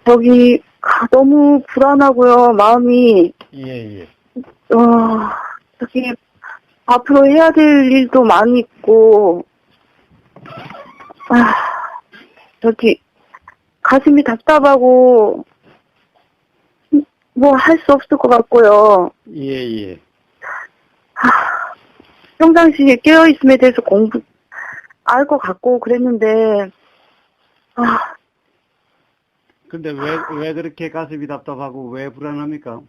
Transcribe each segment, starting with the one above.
저기, 너무 불안하고요, 마음이. 예, 예. 저기, 앞으로 해야 될 일도 많이 있고, 저기, 가슴이 답답하고, 뭐 할 수 없을 것 같고요. 예, 예. 평상시에 깨어있음에 대해서 알 것 같고 그랬는데, 근데 왜 그렇게 가슴이 답답하고 왜 불안합니까?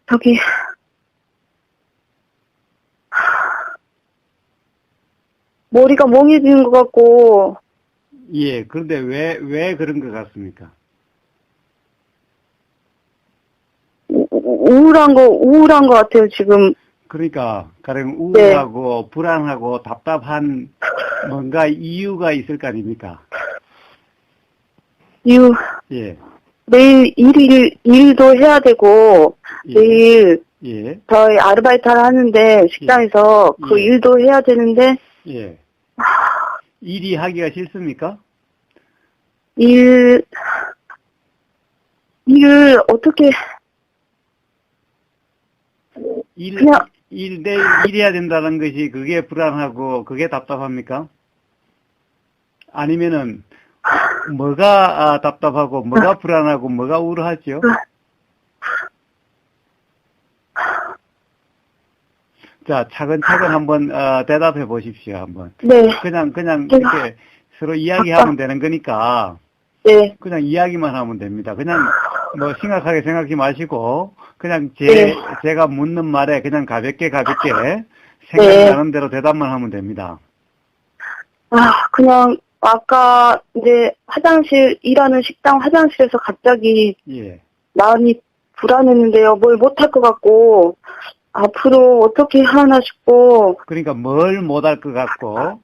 저기, 머리가 멍해지는 것 같고, 예, 그런데 왜 그런 것 같습니까? 우울한 것 같아요, 지금. 그러니까, 가령 우울하고 불안하고 답답한 뭔가 이유가 있을 거 아닙니까? 예. 내일 일도 해야 되고, 예. 내일, 예. 저희 아르바이트를 하는데, 식당에서 그 예. 일도 해야 되는데, 예. 일이 하기가 싫습니까? 일을 어떻게, 그냥, 일해야 된다는 것이 그게 불안하고 그게 답답합니까? 아니면은 뭐가 답답하고 뭐가 불안하고 뭐가 우울하죠? 자, 차근차근 한번 대답해 보십시오, 한번. 네. 그냥 이렇게 서로 이야기하면 되는 거니까 네. 그냥 이야기만 하면 됩니다. 그냥 뭐 심각하게 생각하지 마시고 그냥 제가 묻는 말에 그냥 가볍게 생각나는 대로 대답만 하면 됩니다. 그냥 아까 이제 일하는 식당 화장실에서 갑자기 마음이 불안했는데요. 뭘 못할 것 같고 앞으로 어떻게 하나 싶고. 그러니까 뭘 못할 것 같고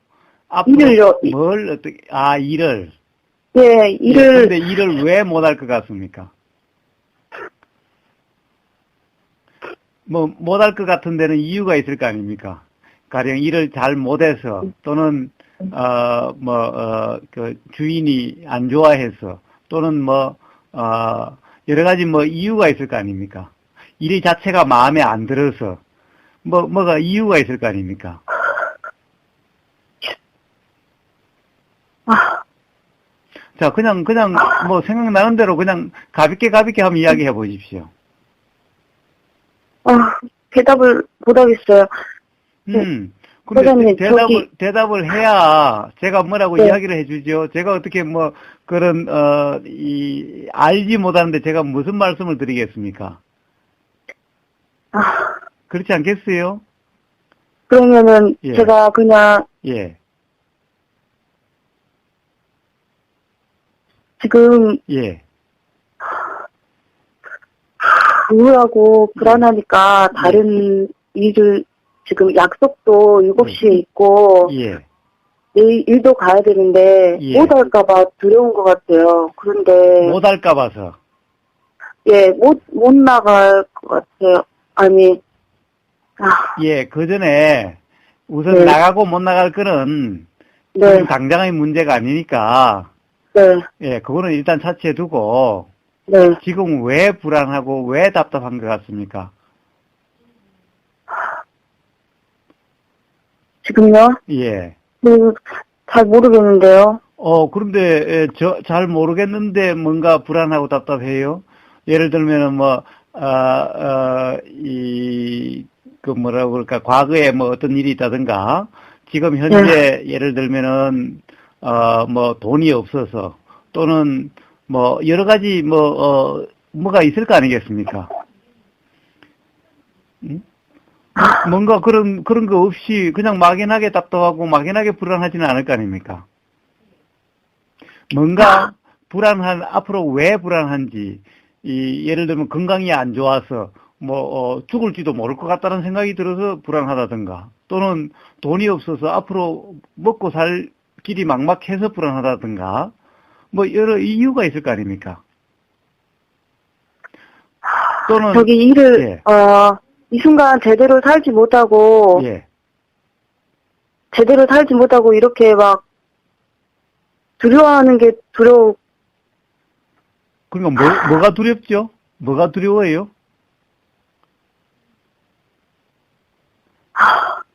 일을요. 일을. 네, 일을. 근데 일을 왜 못할 것 같습니까? 뭐 못할 것 같은 데는 이유가 있을 거 아닙니까? 가령 일을 잘 못해서 또는 그 주인이 안 좋아해서 또는 여러 가지 이유가 있을 거 아닙니까? 일 자체가 마음에 안 들어서 뭐가 이유가 있을 거 아닙니까? 자, 그냥 뭐 생각나는 대로 그냥 가볍게 한번 이야기해 보십시오. 대답을 못 하겠어요. 근데 대답을 해야 제가 뭐라고 이야기를 해주죠. 제가 어떻게 그런 알지 못하는데 제가 무슨 말씀을 드리겠습니까? 그렇지 않겠어요? 그러면은 제가 그냥 지금 우울하고 불안하니까 다른 일을 지금 약속도 7시에 있고 내일 일도 가야 되는데 못 할까봐 두려운 것 같아요. 그런데 못 할까봐서 못 나갈 것 같아요. 아니 그 전에 우선 나가고 못 나갈 거는 지금 당장의 문제가 아니니까 그거는 일단 차치해 두고 지금 왜 불안하고 왜 답답한 것 같습니까? 지금요? 잘 모르겠는데요. 그런데 잘 모르겠는데 뭔가 불안하고 답답해요? 예를 들면은 뭐라고 그럴까, 과거에 어떤 일이 있다든가, 지금 현재 예를 들면은 돈이 없어서 또는 여러 가지 뭐가 있을 거 아니겠습니까? 뭔가 그런 거 없이 그냥 막연하게 답답하고 막연하게 불안하지는 않을 거 아닙니까? 뭔가 앞으로 왜 불안한지, 예를 들면 건강이 안 좋아서 죽을지도 모를 것 같다는 생각이 들어서 불안하다든가, 또는 돈이 없어서 앞으로 먹고 살 길이 막막해서 불안하다든가, 여러 이유가 있을 거 아닙니까? 또는 저기 일을 이 순간 제대로 살지 못하고 제대로 살지 못하고 이렇게 막 두려워하는 게 그러니까 뭐가 두렵죠? 뭐가 두려워해요?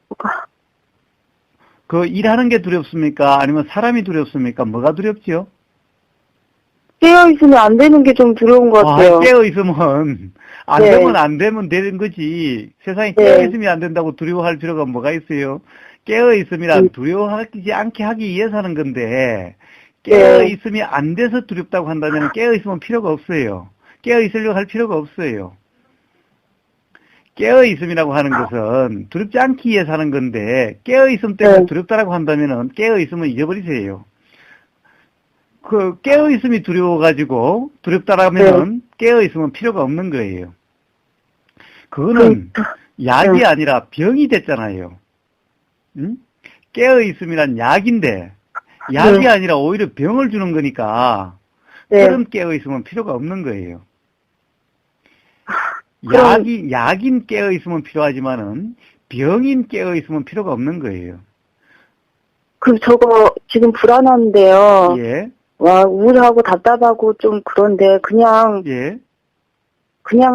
뭐가. 그 일하는 게 두렵습니까? 아니면 사람이 두렵습니까? 뭐가 두렵죠? 깨어있으면 안 되는 게 좀 두려운 것 같아요. 깨어있으면, 안 네. 되면 안 되면 되는 거지. 세상에 네. 깨어있으면 안 된다고 두려워할 필요가 뭐가 있어요? 깨어있음이란 두려워하지 않게 하기 위해서 하는 건데, 깨어있으면 안 돼서 두렵다고 한다면 깨어있으면 필요가 없어요. 깨어있으려고 할 필요가 없어요. 깨어있음이라고 하는 것은 두렵지 않기 위해서 하는 건데, 깨어있음 때문에 두렵다라고 한다면 깨어있음은 잊어버리세요. 깨어있음이 두려워가지고 두렵다라면 깨어있으면 필요가 없는 거예요. 그거는 약이 아니라 병이 됐잖아요. 응? 깨어있음이란 약인데, 약이 아니라 오히려 병을 주는 거니까, 그런 깨어있으면 필요가 없는 거예요. 약인 깨어있으면 필요하지만은, 병인 깨어있으면 필요가 없는 거예요. 저거 지금 불안한데요. 예. 와, 우울하고 답답하고 좀 그런데, 그냥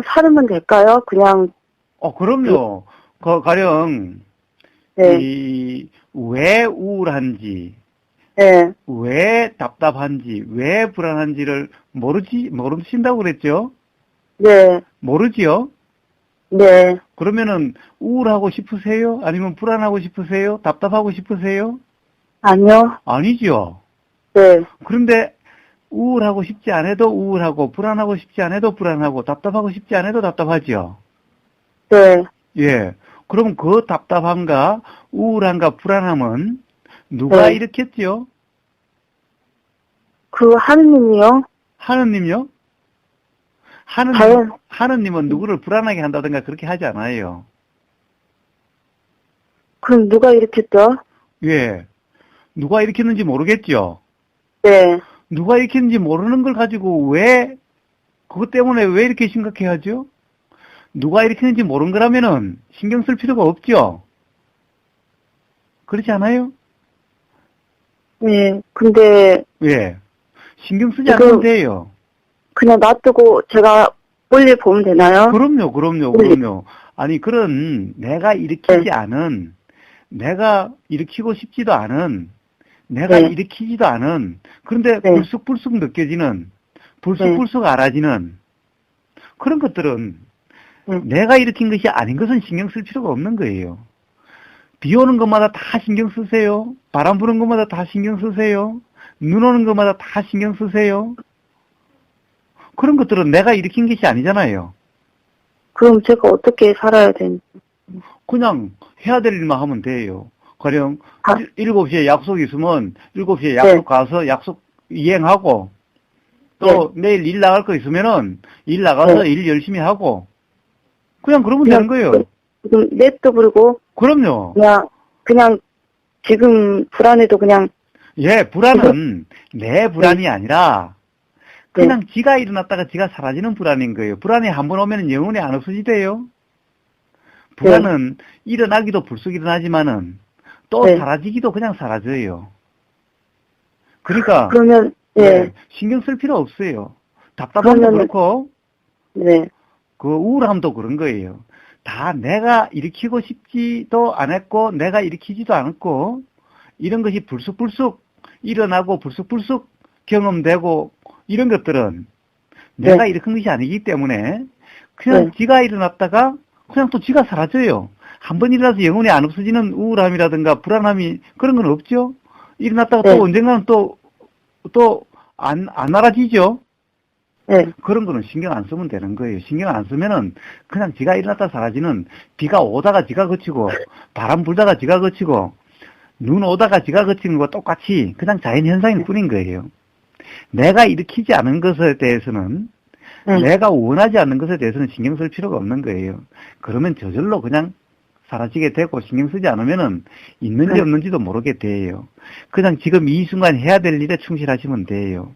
살면 될까요? 그냥. 그럼요. 가령, 왜 우울한지, 왜 답답한지, 왜 불안한지를 모르신다고 그랬죠? 네. 모르지요? 네. 그러면은, 우울하고 싶으세요? 아니면 불안하고 싶으세요? 답답하고 싶으세요? 아니요. 아니죠. 네. 그런데, 우울하고 싶지 않아도 우울하고, 불안하고 싶지 않아도 불안하고, 답답하고 싶지 않아도 답답하죠? 네. 예. 그럼 그 답답함과 우울함과 불안함은 누가 일으켰죠? 하느님이요? 하느님요? 하느님은 누구를 불안하게 한다든가 그렇게 하지 않아요. 그럼 누가 일으켰죠? 예. 누가 일으켰는지 모르겠죠? 네. 누가 일으켰는지 모르는 걸 가지고 그것 때문에 왜 이렇게 심각해하죠? 누가 일으켰는지 모르는 거라면은 신경 쓸 필요가 없죠? 그렇지 않아요? 네. 근데. 예. 신경 쓰지 않으면 돼요. 그냥 놔두고 제가 볼일 보면 되나요? 그럼요. 아니, 내가 일으키지 않은, 내가 일으키고 싶지도 않은, 내가 일으키지도 않은, 그런데 불쑥불쑥 느껴지는, 불쑥불쑥 알아지는, 그런 것들은 내가 일으킨 것이 아닌 것은 신경 쓸 필요가 없는 거예요. 비 오는 것마다 다 신경 쓰세요. 바람 부는 것마다 다 신경 쓰세요. 눈 오는 것마다 다 신경 쓰세요. 그런 것들은 내가 일으킨 것이 아니잖아요. 그럼 제가 어떻게 살아야 되는지. 그냥 해야 될 일만 하면 돼요. 가령 7시에 약속 있으면 7시에 약속 가서 약속 이행하고 또 내일 일 나갈 거 있으면은 일 나가서 일 열심히 하고 그냥 그러면 되는 거예요. 지금 넷도 부르고. 그럼요. 그냥 지금 불안해도 그냥. 불안은 내 불안이 아니라 그냥 지가 일어났다가 지가 사라지는 불안인 거예요. 불안이 한번 오면 영원히 안 없어지대요. 불안은 일어나기도 불쑥 일어나지만은 또 사라지기도 그냥 사라져요. 그러니까 그러면 신경 쓸 필요 없어요. 답답함도 그렇고 그 우울함도 그런 거예요. 다 내가 일으키고 싶지도 않았고 내가 일으키지도 않았고 이런 것이 불쑥불쑥 일어나고 불쑥불쑥 경험되고 이런 것들은 내가 일으킨 것이 아니기 때문에 그냥 지가 일어났다가 그냥 또 지가 사라져요. 한 번 일어나서 영원히 안 없어지는 우울함이라든가 불안함이 그런 건 없죠. 일어났다가 또 언젠가는 또 안 알아지죠. 그런 거는 신경 안 쓰면 되는 거예요. 신경 안 쓰면은 그냥 지가 일어났다 사라지는 비가 오다가 지가 그치고 바람 불다가 지가 그치고 눈 오다가 지가 그치는 것과 똑같이 그냥 자연현상일 뿐인 거예요. 내가 일으키지 않은 것에 대해서는 내가 원하지 않는 것에 대해서는 신경 쓸 필요가 없는 거예요. 그러면 저절로 그냥 사라지게 되고 신경 쓰지 않으면은 있는지 없는지도 모르게 돼요. 그냥 지금 이 순간 해야 될 일에 충실하시면 돼요.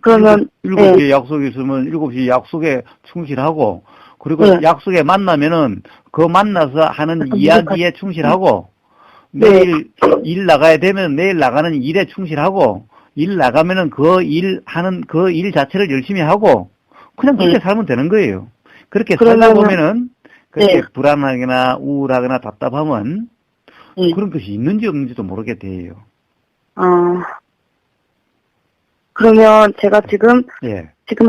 그러면 7시에 약속이 있으면 7시 약속에 충실하고 그리고 약속에 만나면은 그 만나서 하는 이야기에 충실하고 내일 일 나가야 되면 내일 나가는 일에 충실하고, 일 나가면은 그 일 자체를 열심히 하고, 그냥 그렇게 살면 되는 거예요. 그렇게 살다 보면은, 그렇게 불안하거나 우울하거나 답답하면, 그런 것이 있는지 없는지도 모르게 돼요. 그러면 제가 지금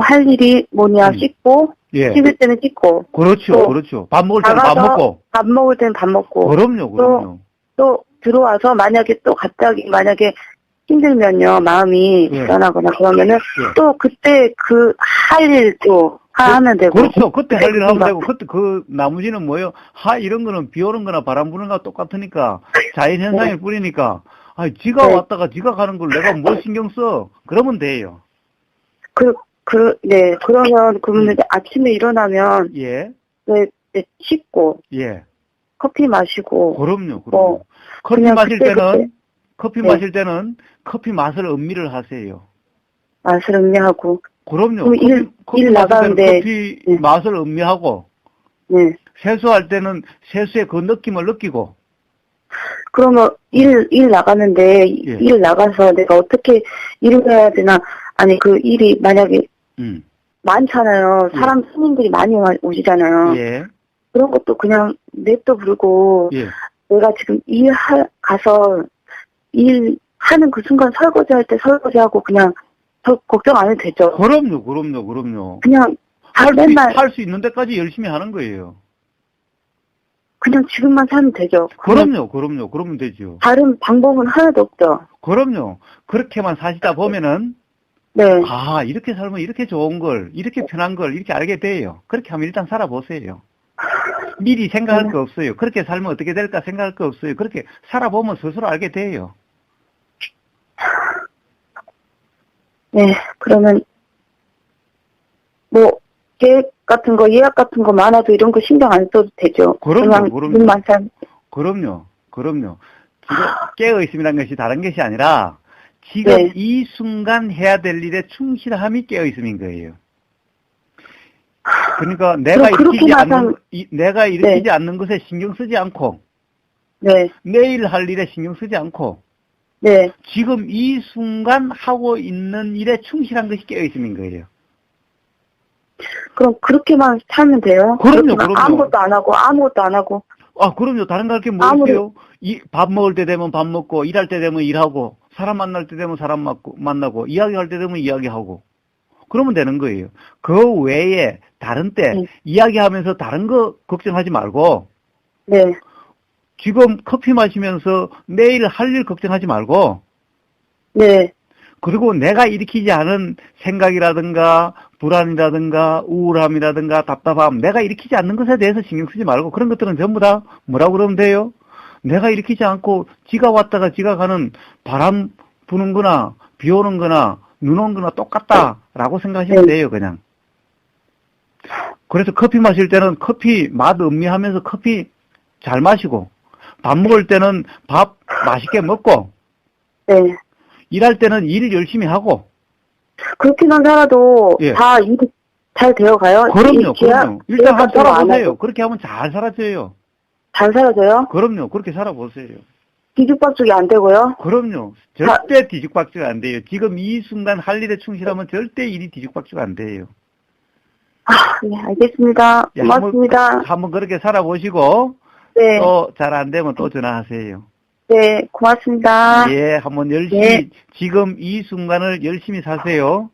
할 일이 뭐냐, 씻고, 씻을 때는 씻고. 그렇죠, 그렇죠. 밥 먹을 때는 밥 먹고. 밥 먹을 때는 밥 먹고. 그럼요. 또 들어와서 만약에 힘들면요, 마음이 불안하거나 그러면은 또 그때 할 일도 하면 되고. 그렇죠. 그때 할 일 하면 되고, 그때 나머지는 뭐예요? 이런 거는 비 오는 거나 바람 부는 거나 똑같으니까, 자연현상일 뿐이니까, 지가 왔다가 지가 가는 걸 내가 뭘 신경 써? 그러면 돼요. 그러면 아침에 일어나면, 씻고, 커피 마시고. 그럼요. 커피 마실 때는 커피 맛을 음미를 하세요. 맛을 음미하고. 그럼요. 일 나가는데. 커피 맛을 음미하고. 세수할 때는 세수의 그 느낌을 느끼고. 그러면 일 나가는데, 일 나가서 내가 어떻게 일을 해야 되나. 아니, 그 일이 만약에 많잖아요. 손님들이 많이 오시잖아요. 그런 것도 그냥 냅둬 부르고, 내가 지금 가서 일하는 그 순간 설거지할 때 설거지하고 그냥 더 걱정 안 해도 되죠. 그럼요. 그냥 할 수 있는 데까지 열심히 하는 거예요. 그냥 지금만 살면 되죠. 그럼요. 그러면 되죠. 다른 방법은 하나도 없죠. 그럼요. 그렇게만 사시다 보면은, 이렇게 살면 이렇게 좋은 걸, 이렇게 편한 걸, 이렇게 알게 돼요. 그렇게 하면 일단 살아보세요. 미리 생각할 거 없어요. 그렇게 살면 어떻게 될까 생각할 거 없어요. 그렇게 살아보면 스스로 알게 돼요. 그러면, 계획 같은 거, 예약 같은 거 많아도 이런 거 신경 안 써도 되죠. 그럼요. 지금 아. 깨어있음이라는 것이 다른 것이 아니라, 지금 이 순간 해야 될 일에 충실함이 깨어있음인 거예요. 그러니까 내가 일으키지 않는 것에 신경 쓰지 않고, 내일 할 일에 신경 쓰지 않고, 지금 이 순간 하고 있는 일에 충실한 것이 깨어있음인 거예요. 그럼 그렇게만 살면 돼요? 그럼요. 아무것도 안 하고. 그럼요. 다른 거 할 게 뭐 있어요? 밥 먹을 때 되면 밥 먹고, 일할 때 되면 일하고, 사람 만날 때 되면 사람 만나고, 이야기할 때 되면 이야기하고. 그러면 되는 거예요. 그 외에 다른 때 이야기하면서 다른 거 걱정하지 말고 지금 커피 마시면서 내일 할 일 걱정하지 말고 그리고 내가 일으키지 않은 생각이라든가 불안이라든가 우울함이라든가 답답함 내가 일으키지 않는 것에 대해서 신경 쓰지 말고 그런 것들은 전부 다 뭐라고 그러면 돼요? 내가 일으키지 않고 지가 왔다가 지가 가는 바람 부는 거나 비 오는 거나 눈 오는 거나 똑같다라고 생각하시면 돼요, 그냥. 그래서 커피 마실 때는 커피 맛 음미하면서 커피 잘 마시고, 밥 먹을 때는 밥 맛있게 먹고, 일할 때는 일 열심히 하고. 그렇게만 살아도 다 일이 잘 되어가요? 그럼요. 일단 한번 살아보세요. 그렇게 하면 잘 살아져요. 잘 살아져요? 그럼요. 그렇게 살아보세요. 뒤죽박죽이 안 되고요? 그럼요. 절대 뒤죽박죽 안 돼요. 지금 이 순간 할 일에 충실하면 절대 일이 뒤죽박죽 안 돼요. 네, 알겠습니다. 고맙습니다. 한번 그렇게 살아보시고, 또 잘 안 되면 또 전화하세요. 네, 고맙습니다. 한번 열심히, 지금 이 순간을 열심히 사세요.